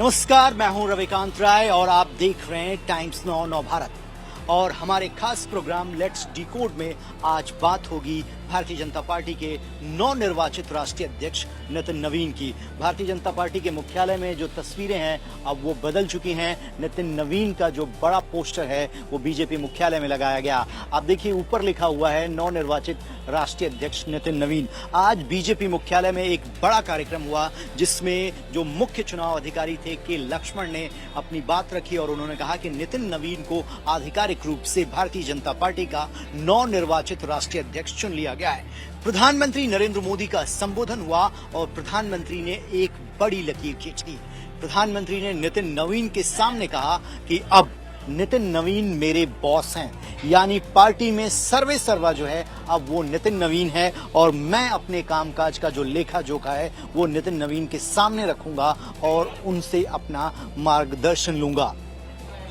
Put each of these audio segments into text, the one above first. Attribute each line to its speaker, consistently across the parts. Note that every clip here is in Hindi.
Speaker 1: नमस्कार, मैं हूं रविकांत राय और आप देख रहे हैं टाइम्स नाउ नव भारत। और हमारे खास प्रोग्राम लेट्स डिकोड में आज बात होगी भारतीय जनता पार्टी के नवनिर्वाचित राष्ट्रीय अध्यक्ष नितिन नवीन की। भारतीय जनता पार्टी के मुख्यालय में जो तस्वीरें हैं अब वो बदल चुकी हैं। नितिन नवीन का जो बड़ा पोस्टर है वो बीजेपी मुख्यालय में लगाया गया। आप देखिए ऊपर लिखा हुआ है नवनिर्वाचित राष्ट्रीय अध्यक्ष नितिन नवीन। आज बीजेपी मुख्यालय में एक बड़ा कार्यक्रम हुआ जिसमें जो मुख्य चुनाव अधिकारी थे के लक्ष्मण ने अपनी बात रखी और उन्होंने कहा कि नितिन नवीन को आधिकारिक रूप से भारतीय जनता पार्टी का नवनिर्वाचित राष्ट्रीय अध्यक्ष चुन लिया गया है। प्रधानमंत्री नरेंद्र मोदी का संबोधन हुआ और प्रधानमंत्री ने एक बड़ी लकीर खींच दी। प्रधानमंत्री ने नितिन नवीन के सामने कहा कि अब नितिन नवीन मेरे बॉस हैं, यानी पार्टी में सर्वे सर्वा जो है अब वो नितिन नवीन है और मैं अपने कामकाज का जो लेखा जोखा है वो नितिन नवीन के सामने रखूंगा और उनसे अपना मार्गदर्शन लूंगा।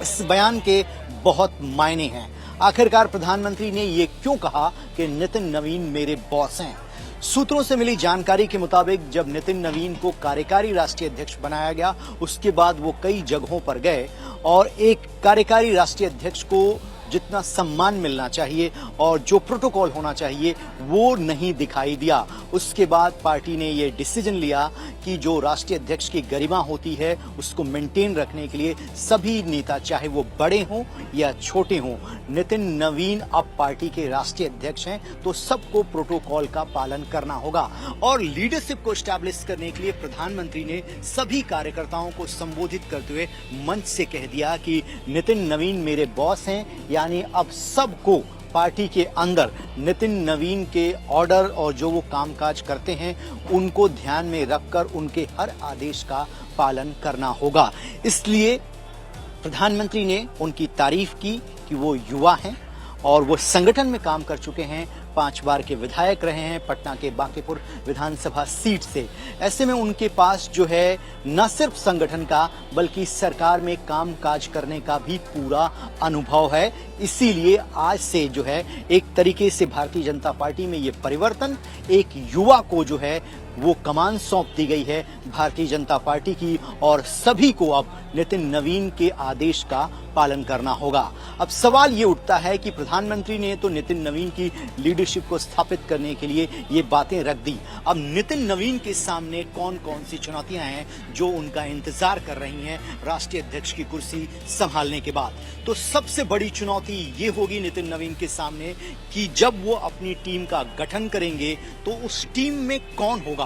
Speaker 1: इस बयान के बहुत मायने हैं। आखिरकार प्रधानमंत्री ने ये क्यों कहा कि नितिन नवीन मेरे बॉस हैं? सूत्रों से मिली जानकारी के मुताबिक जब नितिन नवीन को कार्यकारी राष्ट्रीय अध्यक्ष बनाया गया उसके बाद वो कई जगहों पर गए और एक कार्यकारी राष्ट्रीय अध्यक्ष को जितना सम्मान मिलना चाहिए और जो प्रोटोकॉल होना चाहिए वो नहीं दिखाई दिया। उसके बाद पार्टी ने ये डिसीजन लिया कि जो राष्ट्रीय अध्यक्ष की गरिमा होती है उसको मेंटेन रखने के लिए सभी नेता चाहे वो बड़े हों या छोटे हों, नितिन नवीन अब पार्टी के राष्ट्रीय अध्यक्ष हैं तो सबको प्रोटोकॉल का पालन करना होगा। और लीडरशिप को एस्टैब्लिश करने के लिए प्रधानमंत्री ने सभी कार्यकर्ताओं को संबोधित करते हुए मंच से कह दिया कि नितिन नवीन मेरे बॉस हैं, यानी अब सबको पार्टी के अंदर नितिन नवीन के ऑर्डर और जो वो कामकाज करते हैं उनको ध्यान में रखकर उनके हर आदेश का पालन करना होगा। इसलिए प्रधानमंत्री ने उनकी तारीफ की कि वो युवा हैं और वो संगठन में काम कर चुके हैं, 5 बार के विधायक रहे हैं पटना के बांकीपुर विधानसभा सीट से। ऐसे में उनके पास जो है न सिर्फ संगठन का बल्कि सरकार में काम काज करने का भी पूरा अनुभव है। इसीलिए आज से जो है एक तरीके से भारतीय जनता पार्टी में ये परिवर्तन, एक युवा को जो है वो कमान सौंप दी गई है भारतीय जनता पार्टी की और सभी को अब नितिन नवीन के आदेश का पालन करना होगा। अब सवाल ये उठता है कि प्रधानमंत्री ने तो नितिन नवीन की लीडरशिप को स्थापित करने के लिए ये बातें रख दी। अब नितिन नवीन के सामने कौन कौन सी चुनौतियां हैं जो उनका इंतजार कर रही हैं राष्ट्रीय अध्यक्ष की कुर्सी संभालने के बाद? तो सबसे बड़ी चुनौती ये होगी नितिन नवीन के सामने कि जब वो अपनी टीम का गठन करेंगे तो उस टीम में कौन होगा।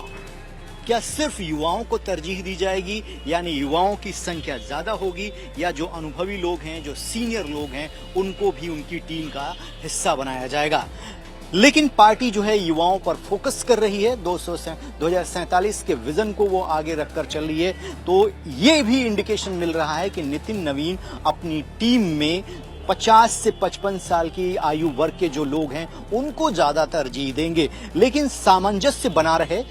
Speaker 1: क्या सिर्फ युवाओं को तरजीह दी जाएगी, यानी युवाओं की संख्या ज्यादा होगी, या जो अनुभवी लोग हैं, जो सीनियर लोग हैं, उनको भी उनकी टीम का हिस्सा बनाया जाएगा? लेकिन पार्टी जो है युवाओं पर फोकस कर रही है, 2047 के विजन को वो आगे रखकर चल रही है। तो ये भी इंडिकेशन मिल रहा है कि नितिन नवीन अपनी टीम में 50 से 55 साल की आयु वर्ग के जो लोग हैं उनको ज्यादा तरजीह देंगे, लेकिन सामंजस्य बना रहे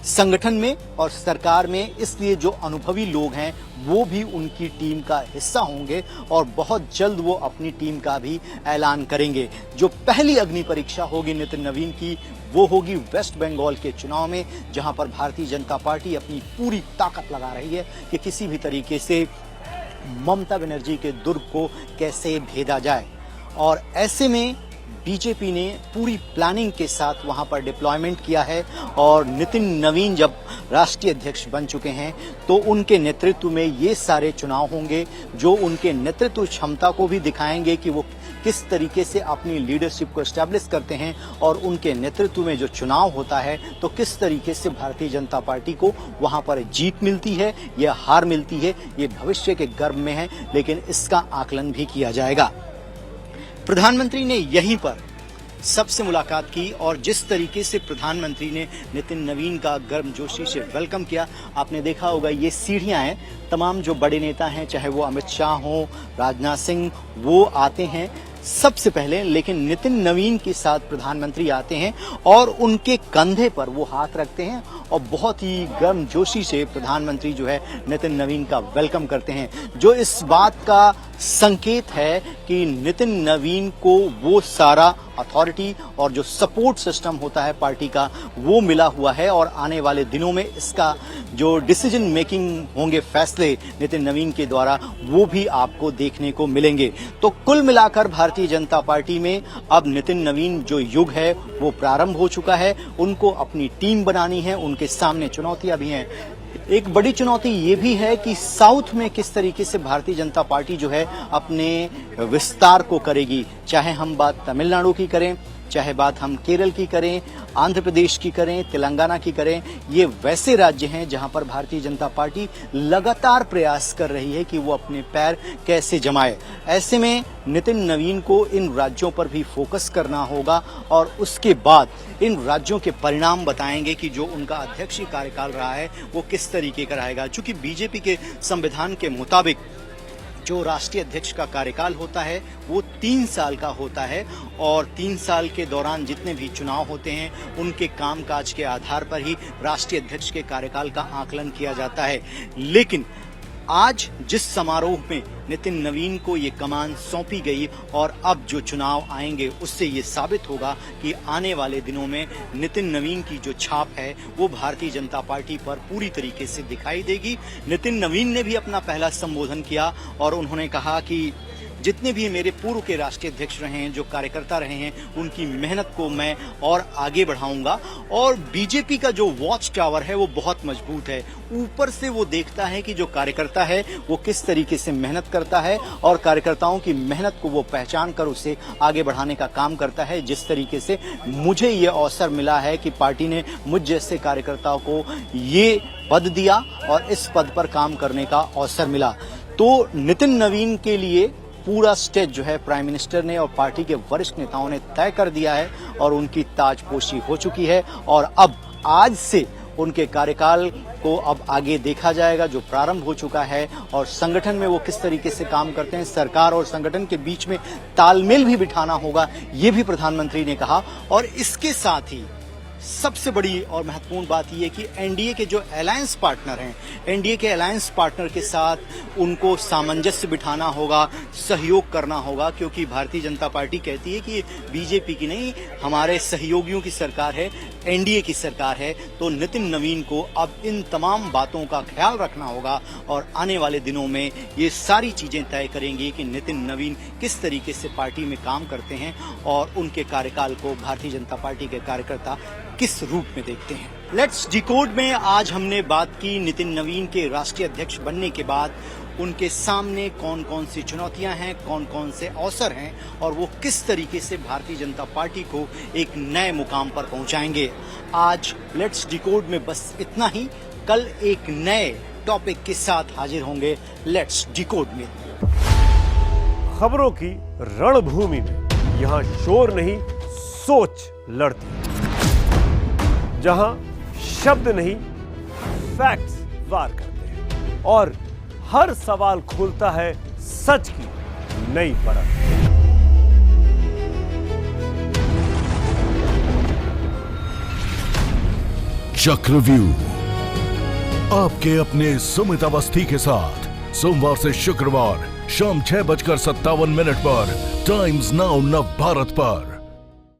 Speaker 1: संगठन में और सरकार में। इसलिए जो अनुभवी लोग हैं वो भी उनकी टीम का हिस्सा होंगे और बहुत जल्द वो अपनी टीम का भी ऐलान करेंगे। जो पहली अग्नि परीक्षा होगी नितिन नवीन की वो होगी वेस्ट बंगाल के चुनाव में, जहां पर भारतीय जनता पार्टी अपनी पूरी ताकत लगा रही है कि किसी भी तरीके से ममता बनर्जी के दुर्ग को कैसे भेदा जाए। और ऐसे में बीजेपी ने पूरी प्लानिंग के साथ वहां पर डिप्लॉयमेंट किया है और नितिन नवीन जब राष्ट्रीय अध्यक्ष बन चुके हैं तो उनके नेतृत्व में ये सारे चुनाव होंगे जो उनके नेतृत्व क्षमता को भी दिखाएंगे कि वो किस तरीके से अपनी लीडरशिप को एस्टैब्लिश करते हैं और उनके नेतृत्व में जो चुनाव होता है तो किस तरीके से भारतीय जनता पार्टी को वहां पर जीत मिलती है या हार मिलती है, ये भविष्य के गर्भ में है, लेकिन इसका आकलन भी किया जाएगा। प्रधानमंत्री ने यहीं पर सबसे मुलाकात की और जिस तरीके से प्रधानमंत्री ने नितिन नवीन का गर्मजोशी से वेलकम किया, आपने देखा होगा ये सीढ़ियां हैं, तमाम जो बड़े नेता हैं चाहे वो अमित शाह हो, राजनाथ सिंह, वो आते हैं सबसे पहले, लेकिन नितिन नवीन के साथ प्रधानमंत्री आते हैं और उनके कंधे पर वो हाथ रखते हैं और बहुत ही गर्मजोशी से प्रधानमंत्री जो है नितिन नवीन का वेलकम करते हैं, जो इस बात का संकेत है कि नितिन नवीन को वो सारा अथॉरिटी और जो सपोर्ट सिस्टम होता है पार्टी का वो मिला हुआ है और आने वाले दिनों में इसका जो डिसीजन मेकिंग होंगे फैसले नितिन नवीन के द्वारा वो भी आपको देखने को मिलेंगे। तो कुल मिलाकर भारतीय जनता पार्टी में अब नितिन नवीन जो युग है वो प्रारंभ हो चुका है। उनको अपनी टीम बनानी है, उनके सामने चुनौतियां भी हैं। एक बड़ी चुनौती ये भी है कि साउथ में किस तरीके से भारतीय जनता पार्टी जो है अपने विस्तार को करेगी। चाहे हम बात तमिलनाडु की करें, चाहे बात हम केरल की करें, आंध्र प्रदेश की करें, तेलंगाना की करें, ये वैसे राज्य हैं जहां पर भारतीय जनता पार्टी लगातार प्रयास कर रही है कि वो अपने पैर कैसे जमाए। ऐसे में नितिन नवीन को इन राज्यों पर भी फोकस करना होगा और उसके बाद इन राज्यों के परिणाम बताएंगे कि जो उनका अध्यक्षीय कार्यकाल रहा है वो किस तरीके का रहेगा। चूंकि बीजेपी के संविधान के मुताबिक जो राष्ट्रीय अध्यक्ष का कार्यकाल होता है वो 3 साल का होता है और 3 साल के दौरान जितने भी चुनाव होते हैं उनके कामकाज के आधार पर ही राष्ट्रीय अध्यक्ष के कार्यकाल का आकलन किया जाता है। लेकिन आज जिस समारोह में नितिन नवीन को ये कमान सौंपी गई और अब जो चुनाव आएंगे उससे ये साबित होगा कि आने वाले दिनों में नितिन नवीन की जो छाप है वो भारतीय जनता पार्टी पर पूरी तरीके से दिखाई देगी। नितिन नवीन ने भी अपना पहला संबोधन किया और उन्होंने कहा कि जितने भी मेरे पूर्व के राष्ट्रीय अध्यक्ष रहे हैं, जो कार्यकर्ता रहे हैं, उनकी मेहनत को मैं और आगे बढ़ाऊंगा। और बीजेपी का जो वॉच टावर है वो बहुत मजबूत है। ऊपर से वो देखता है कि जो कार्यकर्ता है वो किस तरीके से मेहनत करता है और कार्यकर्ताओं की मेहनत को वो पहचान कर उसे आगे बढ़ाने का काम करता है। जिस तरीके से मुझे ये अवसर मिला है कि पार्टी ने मुझ जैसे कार्यकर्ताओं को ये पद दिया और इस पद पर काम करने का अवसर मिला, तो नितिन नवीन के लिए पूरा स्टेज जो है प्राइम मिनिस्टर ने और पार्टी के वरिष्ठ नेताओं ने तय कर दिया है और उनकी ताजपोशी हो चुकी है। और अब आज से उनके कार्यकाल को अब आगे देखा जाएगा जो प्रारंभ हो चुका है और संगठन में वो किस तरीके से काम करते हैं। सरकार और संगठन के बीच में तालमेल भी बिठाना होगा, ये भी प्रधानमंत्री ने कहा। और इसके साथ ही सबसे बड़ी और महत्वपूर्ण बात यह है कि एनडीए के जो अलायंस पार्टनर हैं, एनडीए के अलायंस पार्टनर के साथ उनको सामंजस्य बिठाना होगा, सहयोग करना होगा, क्योंकि भारतीय जनता पार्टी कहती है कि बीजेपी की नहीं, हमारे सहयोगियों की सरकार है, एनडीए की सरकार है। तो नितिन नवीन को अब इन तमाम बातों का ख्याल रखना होगा और आने वाले दिनों में ये सारी चीजें तय करेंगी कि नितिन नवीन किस तरीके से पार्टी में काम करते हैं और उनके कार्यकाल को भारतीय जनता पार्टी के कार्यकर्ता किस रूप में देखते हैं। लेट्स डिकोड में आज हमने बात की नितिन नवीन के राष्ट्रीय अध्यक्ष बनने के बाद उनके सामने कौन कौन सी चुनौतियां हैं, कौन कौन से अवसर हैं और वो किस तरीके से भारतीय जनता पार्टी को एक नए मुकाम पर पहुंचाएंगे। आज लेट्स डिकोड में बस इतना ही। कल एक नए टॉपिक के साथ हाजिर होंगे लेट्स डिकोड में।
Speaker 2: खबरों की रणभूमि में यहाँ शोर नहीं सोच लड़ती है, जहां शब्द नहीं फैक्ट्स वार करते हैं और हर सवाल खोलता है सच की नई परत।
Speaker 3: चक्रव्यूह आपके अपने सुमित अवस्थी के साथ सोमवार से शुक्रवार शाम 6:57 पर टाइम्स नाउ नव भारत पर।